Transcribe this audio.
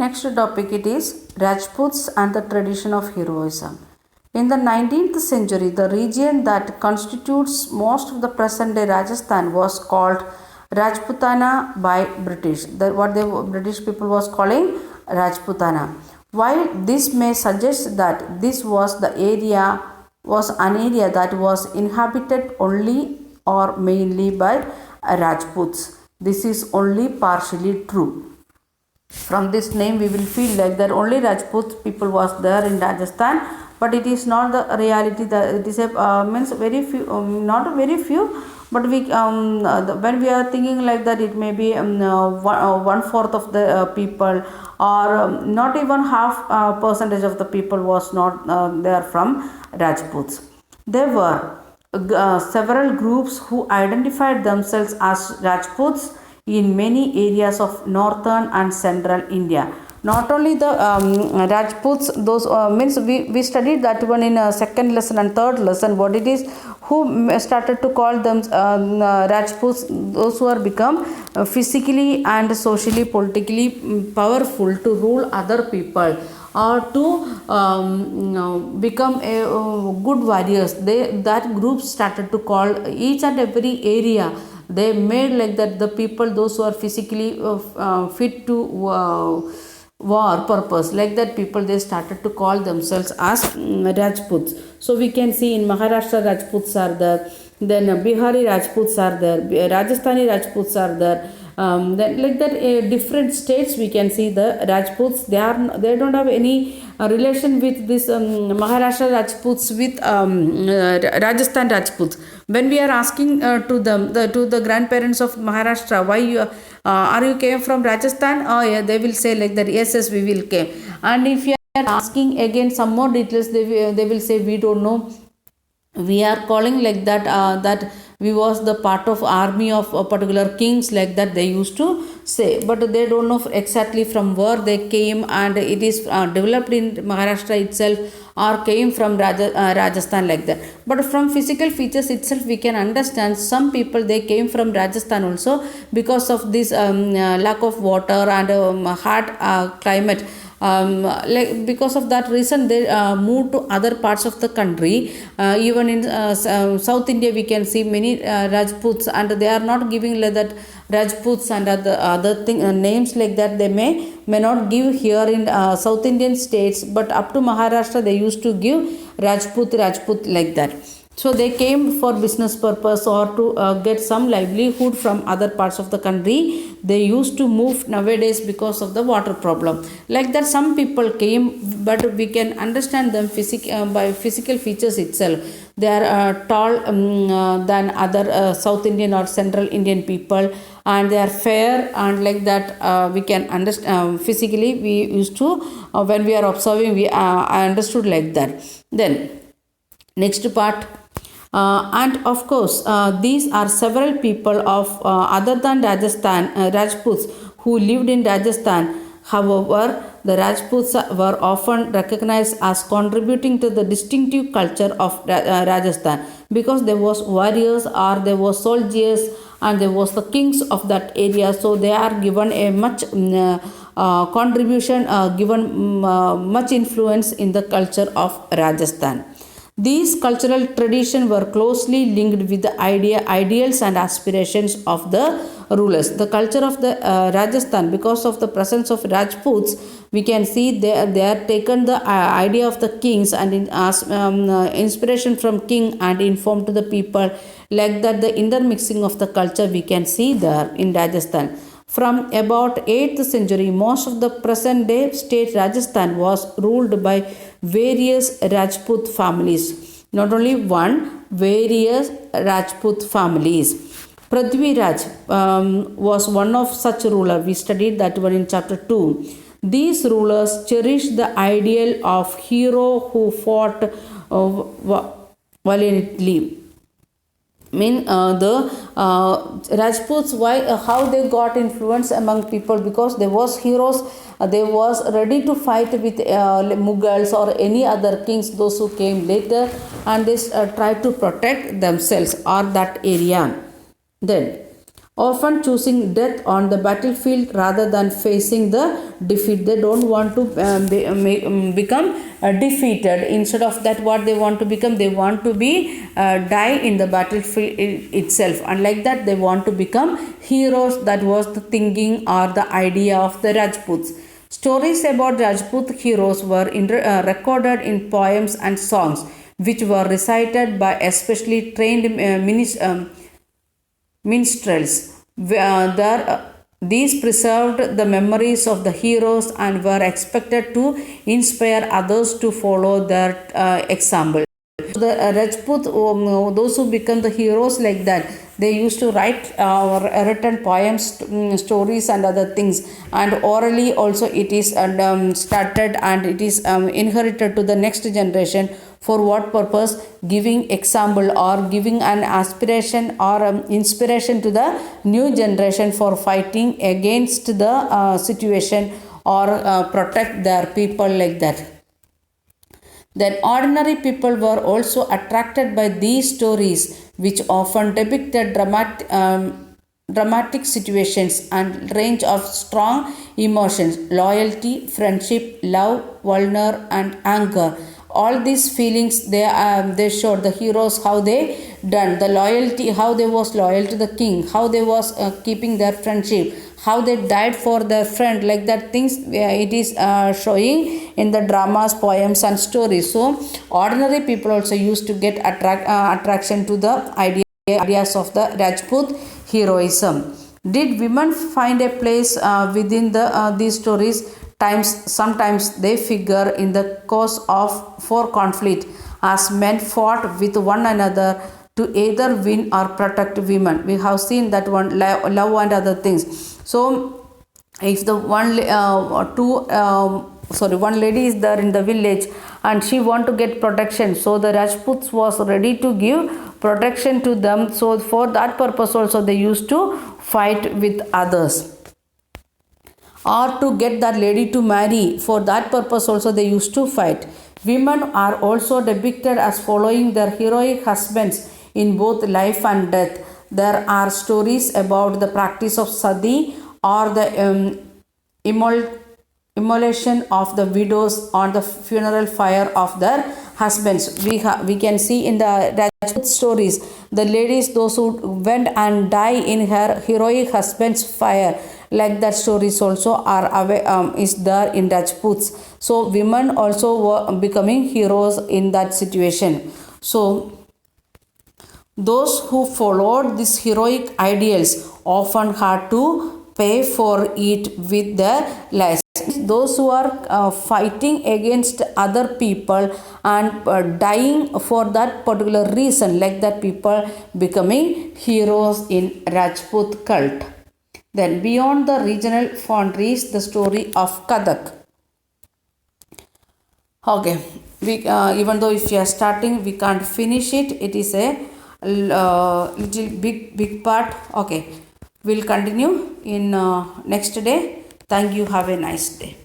Next topic it is Rajputs and the tradition of heroism. In the 19th century, the region that constitutes most of the present day Rajasthan was called Rajputana by British. What the British people was calling Rajputana. While this may suggest that this was an area that was inhabited only or mainly by Rajputs. This is only partially true. From this name we will feel like that only Rajput people was there in Rajasthan, but it is not the reality. That it is a means very few, not very few, but when we are thinking like that, it may be one fourth of the people, or not even half percentage of the people was not there from Rajputs. There were several groups who identified themselves as Rajputs in many areas of northern and central India. Not only the Rajputs, those means we studied that one in second lesson and third lesson. What it is, who started to call them Rajputs, those who are become physically and socially, politically powerful to rule other people, or to become a good warriors. That group started to call each and every area. They made like that the people, those who are physically fit to war purpose, like that people, they started to call themselves as Rajputs. So we can see in Maharashtra Rajputs are there, then Bihari Rajputs are there, Rajasthani Rajputs are there. Then like that different states we can see the Rajputs. They don't have any relation with this Maharashtra Rajputs with Rajasthan Rajputs. When we are asking to them, to the grandparents of Maharashtra, why you are you came from Rajasthan? Oh yeah, they will say like that. Yes, we will came. And if you are asking again some more details, they will say we don't know. We are calling like that that we was the part of army of a particular kings, like that they used to say, but they don't know exactly from where they came, and it is developed in Maharashtra itself or came from Rajasthan, like that. But from physical features itself we can understand some people they came from Rajasthan also, because of this lack of water and hard climate. Because of that reason they moved to other parts of the country. Even in South India we can see many Rajputs, and they are not giving like that Rajputs and other names like that. They may not give here in South Indian states, but up to Maharashtra they used to give Rajput like that. So they came for business purpose or to get some livelihood from other parts of the country. They used to move nowadays because of the water problem. Like that some people came, but we can understand them by physical features itself. They are tall than other South Indian or Central Indian people, and they are fair, and like that we can understand physically. We used to when we are observing, I understood like that. Then next part. And of course, these are several people of other than Rajasthan, Rajputs, who lived in Rajasthan. However, the Rajputs were often recognized as contributing to the distinctive culture of Rajasthan, because there was warriors or there was soldiers and there was the kings of that area. So they are given a much contribution, given much influence in the culture of Rajasthan. These cultural traditions were closely linked with the ideals and aspirations of the rulers. The culture of the Rajasthan, because of the presence of Rajputs, we can see they are taken the idea of the kings and inspiration from king and informed to the people, like that the intermixing of the culture we can see there in Rajasthan. From about 8th century, most of the present day state Rajasthan was ruled by various Rajput families. Not only one, various Rajput families. Prithvi Raj was one of such ruler. We studied that one in chapter 2. These rulers cherished the ideal of hero who fought valiantly. The Rajputs, why how they got influence among people, because there was heroes, they was ready to fight with Mughals or any other kings, those who came later, and they tried to protect themselves or that area. Then often choosing death on the battlefield rather than facing the defeat. They don't want to become defeated. Instead of that, what they want to become, they want to be die in the battlefield itself. Unlike that, they want to become heroes. That was the thinking or the idea of the Rajputs. Stories about Rajput heroes were recorded in poems and songs, which were recited by especially trained minstrels. These preserved the memories of the heroes and were expected to inspire others to follow their example. The Rajput, those who become the heroes like that, they used to write written poems, stories, and other things, and orally also it is started and it is inherited to the next generation. For what purpose? Giving example or giving an aspiration or inspiration to the new generation for fighting against the situation or protect their people like that. Then ordinary people were also attracted by these stories, which often depicted dramatic situations and range of strong emotions: loyalty, friendship, love, vulner, and anger. All these feelings they showed the heroes how they done the loyalty, how they was loyal to the king, how they was keeping their friendship, how they died for their friend, like that things it is showing in the dramas, poems, and stories. So ordinary people also used to get attraction to the ideas of the Rajput heroism. Did women find a place within these stories? Sometimes they figure in the course of for conflict, as men fought with one another to either win or protect women. We have seen that one, love and other things. So if the one lady is there in the village and she want to get protection, so the Rajputs was ready to give protection to them. So for that purpose also they used to fight with others, or to get that lady to marry. For that purpose also they used to fight. Women are also depicted as following their heroic husbands in both life and death. There are stories about the practice of sati or the immolation of the widows on the funeral fire of their husbands. We can see in the Rajput stories the ladies, those who went and die in her heroic husband's fire, like that stories also are is there in Rajputs. So women also were becoming heroes in that situation. So those who followed these heroic ideals often had to pay for it with their lives. Those who are fighting against other people and dying for that particular reason, like that people becoming heroes in Rajput cult. Then beyond the regional boundaries, the story of Kathak. Okay, even though if you are starting, we can't finish it. It is a little big part. Okay, we'll continue in next day. Thank you. Have a nice day.